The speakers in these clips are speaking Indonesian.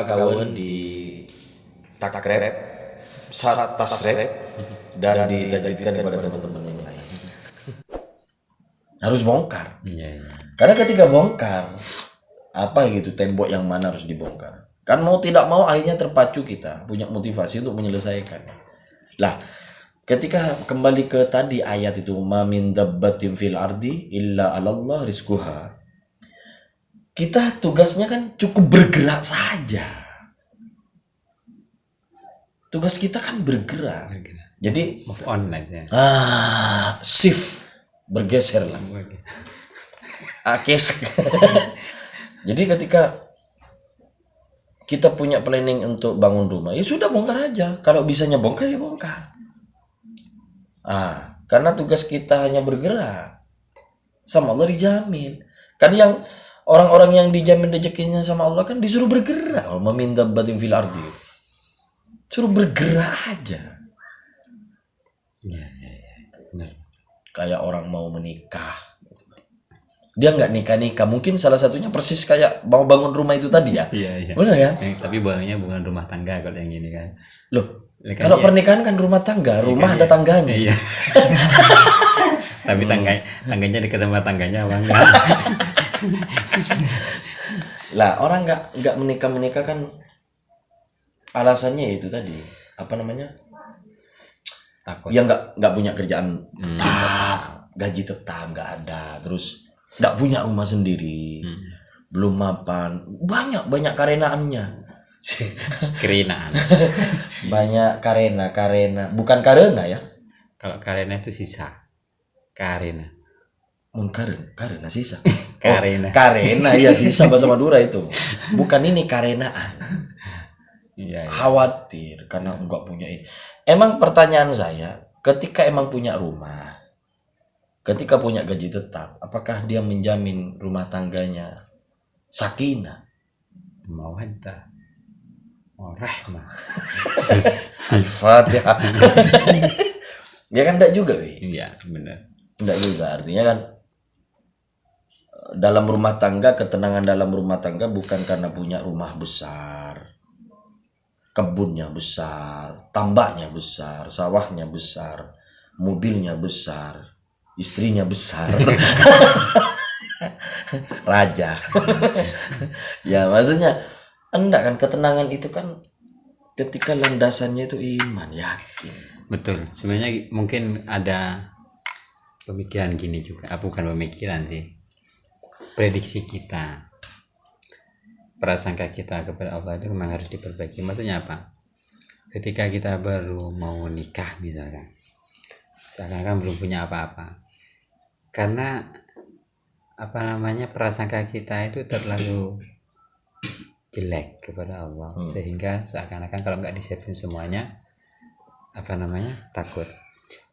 kawan di takrep, tasrep, dan ditajwidkan kepada teman-teman yang lain. Harus bongkar. Karena ketika bongkar, apa gitu tembok yang mana harus dibongkar. Kan mau tidak mau akhirnya terpacu kita punya motivasi untuk menyelesaikan. Lah, ketika kembali ke tadi ayat itu, ma min dabbatin fil ardi illa 'alallah rizquha. Kita tugasnya kan cukup bergerak saja. Tugas kita kan bergerak. Jadi move on lah ya. Shift bergeser lah. Akes. Jadi ketika kita punya planning untuk bangun rumah, ya sudah bongkar aja. Kalau bisanya bongkar ya bongkar. Karena tugas kita hanya bergerak, sama Allah dijamin. Kan yang orang-orang yang dijamin rezekinya sama Allah kan disuruh bergerak. Meminta batin fil ardi. Suruh bergerak aja. Ya. Benar. Kayak orang mau menikah. Dia nggak nikah. Mungkin salah satunya persis kayak mau bangun rumah itu tadi ya. Iya. Benar ya? Tapi bawahnya bukan rumah tangga kalau yang ini kan. Loh, kalau pernikahan kan rumah tangga, rumah ada tangganya. Iya. Tapi tangganya dekat sama tangganya bang. Lah orang nggak menikah kan alasannya itu tadi apa namanya? Takut. Ya nggak punya kerjaan tetap, gaji tetap nggak ada, terus nggak punya rumah sendiri, belum mapan, banyak karenaannya. Kerinaan. Banyak karena bukan karena ya. Kalau karena itu sisa. Karena sisa. Karena ya sisa bahasa Madura itu. Bukan ini karenaan. Iya. Khawatir karena enggak punya ini. Emang pertanyaan saya, ketika emang punya rumah, ketika punya gaji tetap, apakah dia menjamin rumah tangganya sakinah, mawaddah, rahmah? Al-Fatihah. Ya kan enggak juga, Wi. Iya, benar. Enggak juga, artinya kan dalam rumah tangga, ketenangan dalam rumah tangga bukan karena punya rumah besar, kebunnya besar, tambaknya besar, sawahnya besar, mobilnya besar, istrinya besar. Raja. Ya maksudnya enggak kan, ketenangan itu kan ketika landasannya itu iman, yakin. Betul. Sebenarnya mungkin ada pemikiran gini juga, bukan pemikiran sih, prediksi kita, prasangka kita kepada Allah itu memang harus diperbaiki. Maksudnya apa? Ketika kita baru mau nikah misalkan, seakan-akan belum punya apa-apa, karena prasangka kita itu terlalu jelek kepada Allah, sehingga seakan-akan kalau nggak disiapin semuanya takut.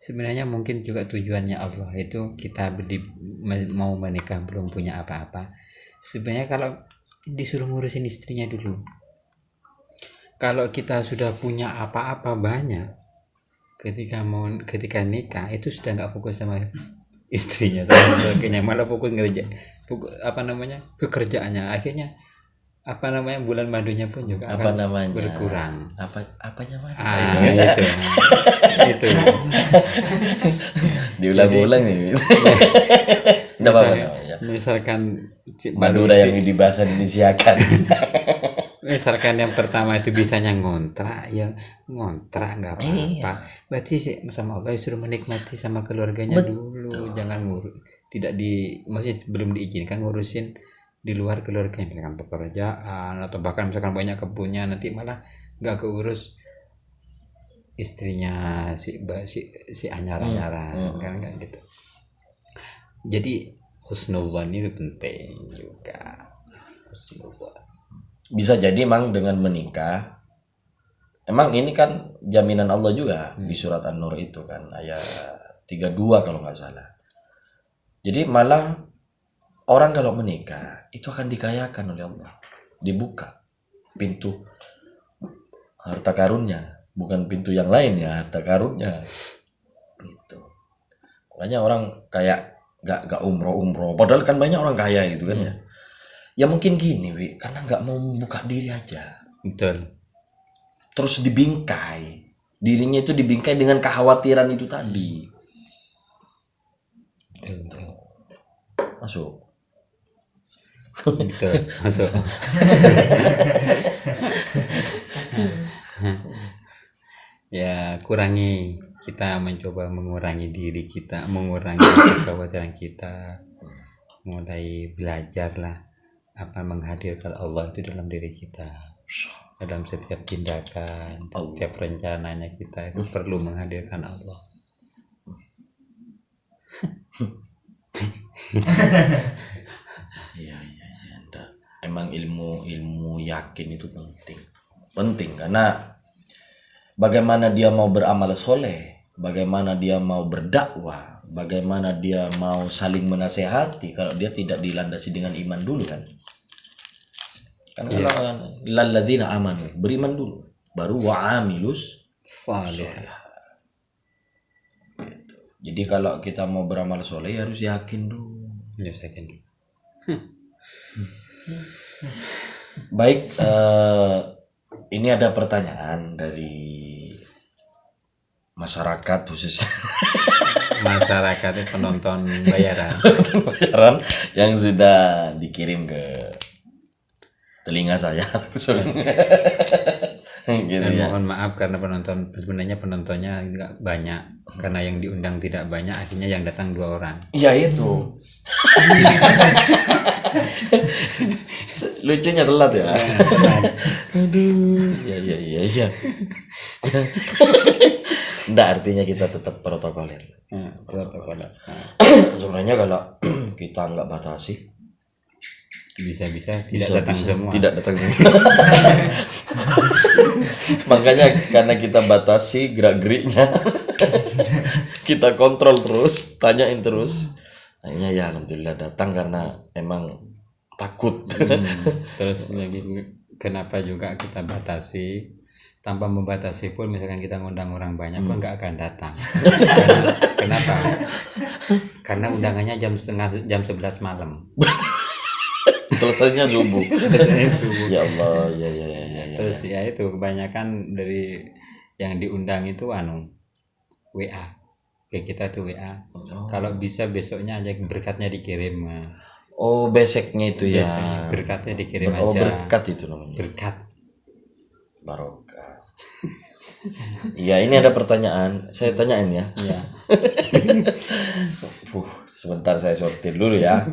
Sebenarnya mungkin juga tujuannya Allah itu kita mau menikah belum punya apa-apa. Sebenarnya kalau disuruh ngurusin istrinya dulu. Kalau kita sudah punya apa-apa banyak, ketika nikah itu sudah nggak fokus sama istrinya, sama keluarganya, malah fokus kekerjaannya. Akhirnya bulan madunya pun juga berkurang. Itu diulang-ulang nih. Misalkan Madura yang dibahas Indonesiakan. Misalkan yang pertama itu bisanya ngontrak, ya ngontrak nggak apa-apa. Berarti sama Allah suruh menikmati sama keluarganya dulu, jangan maksudnya belum diizinkan ngurusin di luar keluarga, misalkan pekerjaan atau bahkan misalkan banyak kebunnya, nanti malah nggak keurus istrinya si anyar-anyaran kan gitu. Jadi husnudzon itu penting juga. Bisa jadi emang dengan menikah, emang ini kan jaminan Allah juga di surat An-Nur itu kan ayat 32 kalau nggak salah. Jadi malah orang kalau menikah itu akan dikayakan oleh Allah, dibuka pintu harta karunnya, bukan pintu yang lain ya, harta karunnya gitu. Makanya orang kayak gak umroh, padahal kan banyak orang kaya gitu kan ya. Ya mungkin gini, Wi, karena nggak mau membuka diri aja. Betul. Terus dibingkai. Dirinya itu dibingkai dengan kekhawatiran itu tadi. Betul. Masuk. Betul. Masuk. Ya, kita mencoba mengurangi diri kita, mengurangi kekhawatiran kita, mulai belajar lah apa menghadirkan Allah itu dalam diri kita, dalam setiap tindakan, setiap rencananya kita itu perlu menghadirkan Allah. Iya. Emang ilmu yakin itu penting karena bagaimana dia mau beramal soleh, bagaimana dia mau berdakwah, bagaimana dia mau saling menasehati kalau dia tidak dilandasi dengan iman dulu kan? Kalau lalladzina amanu, beriman dulu, baru wa'amilus Salih. Jadi kalau kita mau beramal soleh harus yakin dulu. Ya, saya yakin. Baik, ini ada pertanyaan dari masyarakat khususnya Masyarakat penonton bayaran yang sudah dikirim ke telinga saya langsung. Gitu Dan ya. mohon maaf karena sebenarnya penontonnya nggak banyak, karena yang diundang tidak banyak, akhirnya yang datang 2 orang. Ya itu. Lucunya telat ya. Aduh. Iya. Nggak, artinya kita tetap protokoler. Protokol. Sebenarnya kalau kita nggak batasi, Bisa datang semua. Tidak datang semua. Makanya karena kita batasi gerak-geriknya, kita kontrol terus, tanyain terus. Akhirnya ya alhamdulillah datang karena emang takut. Terus lagi kenapa juga kita batasi? Tanpa membatasi pun misalkan kita ngundang orang banyak pun nggak akan datang. Kenapa? Karena undangannya jam 11 malam. Selesainya subuh. Ya Allah, ya. Terus ya itu kebanyakan dari yang diundang itu WA. Kayak kita tuh WA. Kalau bisa besoknya aja berkatnya dikirim. Oh, beseknya itu ya. Berkatnya dikirim aja. Berkat itu namanya. Berkat. Barokah. Iya, ini ada pertanyaan. Saya tanyain ya. Iya. Sebentar saya sortir dulu ya.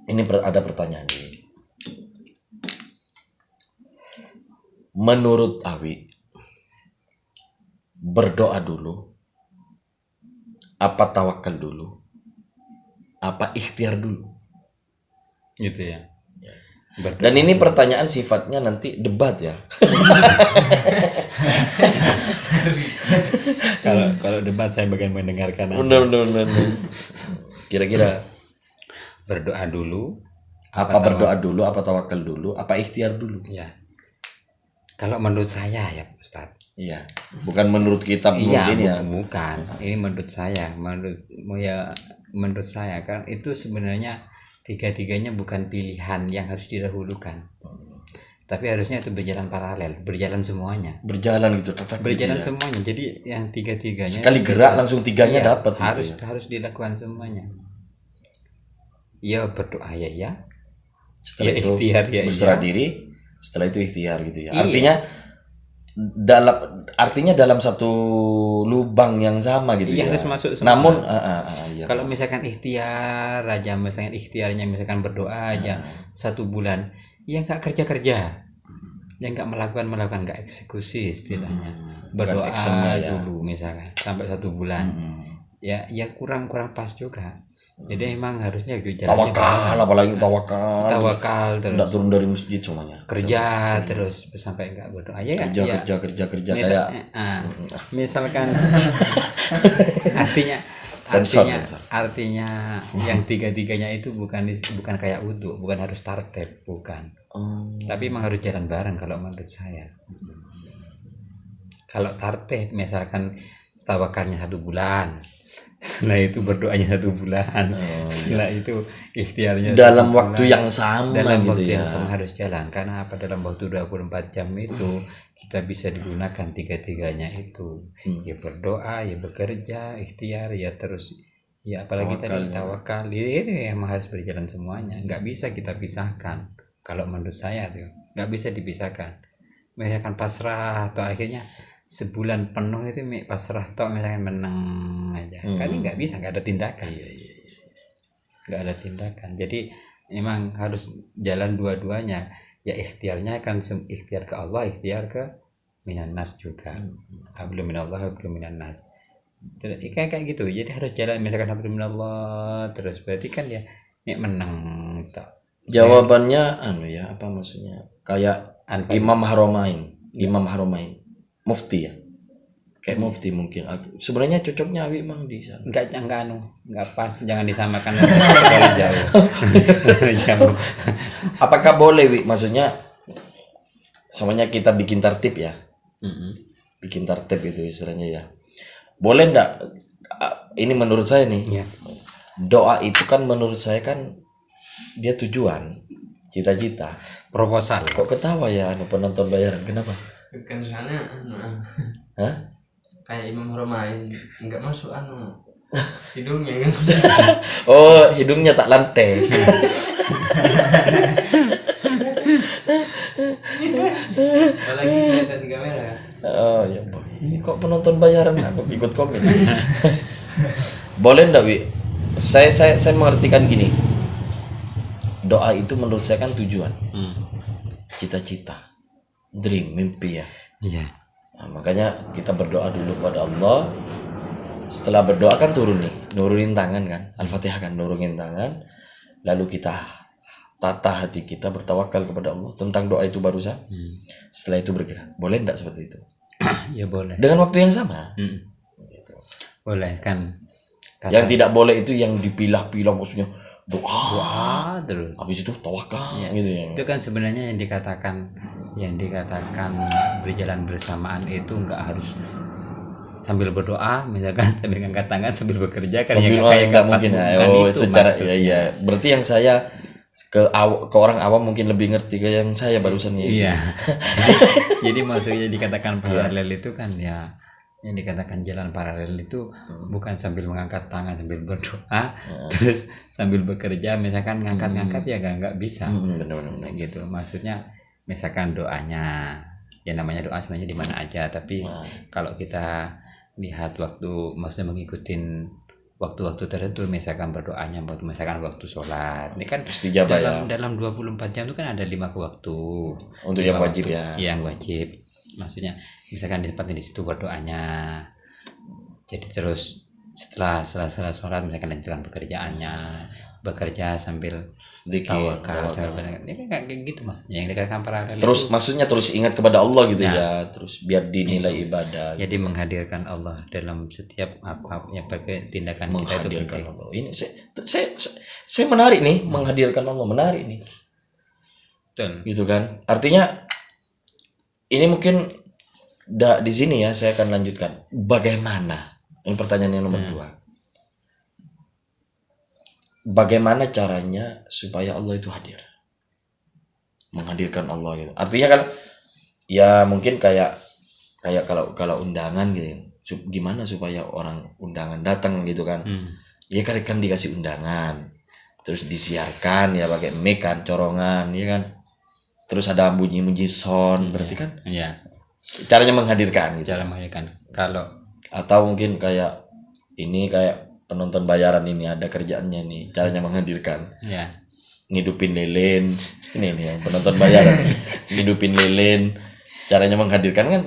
Ini ada pertanyaan ini. Menurut Awi, berdoa dulu, apa tawakal dulu, apa ikhtiar dulu? Gitu ya. Dan ini pertanyaan sifatnya nanti debat ya. Kalau debat saya bagian mendengarkan aja. Benar. Kira-kira Berdoa dulu, apa berdoa dulu, apa tawakal dulu, apa ikhtiar dulu? Ya. Kalau menurut saya ya Ustaz. Iya. Bukan menurut kita ini ya. Bukan. Ini menurut saya. Menurut saya kan itu sebenarnya tiga-tiganya bukan pilihan yang harus didahulukan. Tapi harusnya itu berjalan paralel, berjalan semuanya. Berjalan gitu, berjalan gitu ya. Semuanya. Jadi yang tiga-tiganya sekali gerak langsung tiganya dapat harus gitu ya. Harus dilakukan semuanya. Ya berdoa ya. Setelah ya itu ikhtiar berserah diri, setelah itu ikhtiar gitu ya. Iya. Artinya dalam satu lubang yang sama gitu ya. Harus masuk semua. Namun iya. Kalau misalkan ikhtiar aja, misalkan ikhtiarnya misalkan berdoa aja 1 bulan, ya nggak kerja, yang nggak melakukan nggak eksekusi istilahnya. Berdoa dulu misalkan sampai 1 bulan, ya kurang pas juga. Jadi emang harusnya tawakal, apalagi tawakal terus nggak turun dari masjid semuanya. Kerja terus sampai nggak berdoa ya. Kerja kayak misalkan artinya yang tiga-tiganya itu bukan kayak wudu, bukan harus tartib, bukan. Tapi emang harus jalan bareng kalau menurut saya. Kalau tartib misalkan tawakalnya 1 bulan, setelah itu berdoanya 1 bulan, setelah itu ikhtiarnya dalam 1 waktu bulan. yang sama Dalam gitu waktu ya. yang sama harus jalan, karena apa, dalam waktu 24 jam itu kita bisa digunakan tiga-tiganya itu, ya berdoa, ya bekerja, ikhtiar, ya terus ya apalagi tadi tawakal. Ini emang harus berjalan semuanya, nggak bisa kita pisahkan. Kalau menurut saya tuh nggak bisa dipisahkan. Misalkan pasrah atau akhirnya sebulan penuh itu pasrah toh, misalkan menang aja, kan nggak bisa, nggak ada tindakan. Nggak ada tindakan. Jadi memang harus jalan dua-duanya, ya ikhtiarnya kan ikhtiar ke Allah, ikhtiar ke minan nas juga. Hablum minallah, hablum minan nas. Terus kayak gitu. Jadi harus jalan, misalkan hablum minallah terus, berarti kan ya menang tak. Jawabannya ya apa maksudnya? Kayak Imam Haramain. Mufti ya. Kayak mufti mungkin. Sebenarnya cocoknya Abi Mang di sana. Enggak pas, jangan disamakan terlalu jauh. Jauh. Apakah boleh Wi? Maksudnya samanya kita bikin tertib ya. Bikin tertib itu istilahnya ya. Boleh enggak? Ini menurut saya nih. Ya. Doa itu kan menurut saya kan dia tujuan, cita-cita. Proposal. Kok ketawa ya penonton bayaran? Kenapa? Kan sana Hah? kayak Imam Haramain enggak masuk hidungnya enggak masuk. Oh, hidungnya tak lantai. Apalagi kelihatan di kamera. Oh ya, ini kok penonton bayaran aku ikut komen. Boleh enggak, Wi? Saya mengartikan gini. Doa itu menurut saya kan tujuan. Cita-cita. Dream, mimpi ya. Iya. Nah, makanya kita berdoa dulu kepada Allah. Setelah berdoa kan nurunin tangan kan. Al-Fatihah kan nurunin tangan. Lalu kita tata hati kita, bertawakal kepada Allah tentang doa itu barusan. Setelah itu bergerak. Boleh enggak seperti itu? Ya boleh. Dengan waktu yang sama. Boleh kan. Yang tidak boleh itu yang dipilah-pilah, maksudnya doa terus. habis itu tawakal Ya. gitu ya. Itu kan sebenarnya yang dikatakan berjalan bersamaan itu nggak harus sambil berdoa, misalkan sambil ngangkat tangan sambil bekerja kan, yang kayak nggak mungkin ya. itu Secara maksudnya. ya. Berarti yang saya ke orang awam mungkin lebih ngerti ke yang saya barusan ya. Iya. jadi maksudnya dikatakan paralel itu kan ya, yang dikatakan jalan paralel itu bukan sambil mengangkat tangan sambil berdoa terus sambil bekerja, misalkan ngangkat-ngangkat ya nggak bisa. Benar-benar Gitu maksudnya. Misalkan doanya, ya namanya doa sebenarnya di mana aja, tapi kalau kita lihat maksudnya mengikutin waktu-waktu tertentu, misalkan berdoanya misalkan waktu sholat, ini kan istijabah dalam 24 jam itu kan ada 5 waktu untuk yang wajib ya. Yang wajib, maksudnya misalkan ditempatkan di situ berdoanya. Jadi terus setelah sholat misalkan lanjutkan pekerjaannya, bekerja sambil tawakal, ini kayak gitu maksudnya yang dikatakan paralel. Terus maksudnya terus ingat kepada Allah gitu ya, terus biar dinilai ibadah. Jadi menghadirkan Allah dalam setiap apa-apa tindakan kita itu penting. Allah. Ini saya menarik nih, menghadirkan Allah, menarik nih. Betul. Gitu kan? Artinya ini mungkin di sini ya saya akan lanjutkan. Bagaimana? Ini pertanyaan yang nomor 2. Bagaimana caranya supaya Allah itu hadir? Menghadirkan Allah gitu. Artinya kan ya mungkin kayak kalau undangan gitu. Gimana supaya orang undangan datang gitu kan? Ya kan dikasih undangan. Terus disiarkan ya pakai mic kan, corongan ya kan. Terus ada bunyi-bunyi sound, berarti kan? Iya. Caranya menghadirkan gitu. Cara menghadirkan. Kalau atau mungkin kayak penonton bayaran ini ada kerjaannya nih, caranya menghadirkan. Ya. Ngidupin lilin. Ini nih yang penonton bayaran. Ngidupin lilin. Caranya menghadirkan kan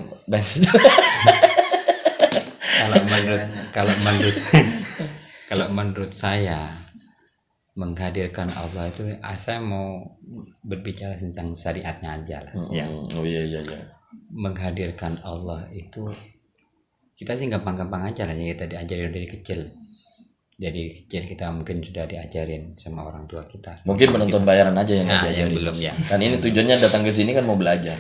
kalau menurut saya menghadirkan Allah itu, saya mau berbicara tentang syariatnya aja lah. Oh iya. Menghadirkan Allah itu kita sih gampang-gampang aja lah, yang kita diajarin dari kecil. Jadi kecil kita mungkin sudah diajarin sama orang tua kita. Mungkin penonton bayaran aja yang diajarin. Yang belum ya. Kan ini tujuannya datang ke sini kan mau belajar.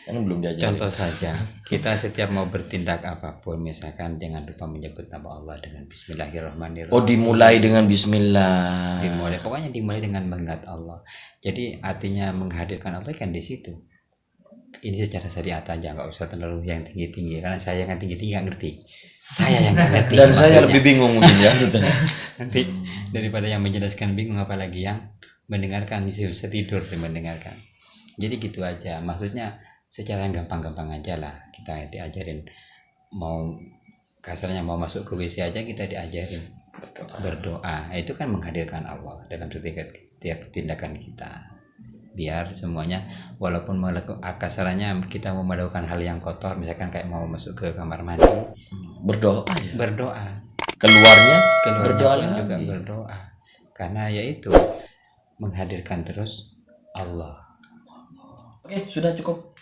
Yang belum diajarin. Contoh saja, kita setiap mau bertindak apapun, misalkan jangan lupa menyebut nama Allah dengan Bismillahirrahmanirrahim. Oh, dimulai dengan bismillah. Pokoknya dimulai dengan mengingat Allah. Jadi artinya menghadirkan Allah kan di situ. Ini secara syariat aja, nggak usah terlalu yang tinggi-tinggi, karena saya yang tinggi-tinggi nggak ngerti. Saya yang nggak ngerti. Dan saya lebih bingung mungkin ya. Nanti daripada yang menjelaskan bingung, apalagi yang mendengarkan bisa tidur dan mendengarkan. Jadi gitu aja, maksudnya secara gampang-gampang aja lah kita diajarin. Mau kasarnya mau masuk ke WC aja kita diajarin berdoa. Itu kan menghadirkan Allah dalam setiap tindakan kita, biar semuanya walaupun kasarnya kita mau melakukan hal yang kotor, misalkan kayak mau masuk ke kamar mandi, Berdoa ya. berdoa, Keluarnya berdoa berdoa juga lagi. berdoa, karena yaitu menghadirkan terus Allah. Oke, sudah cukup.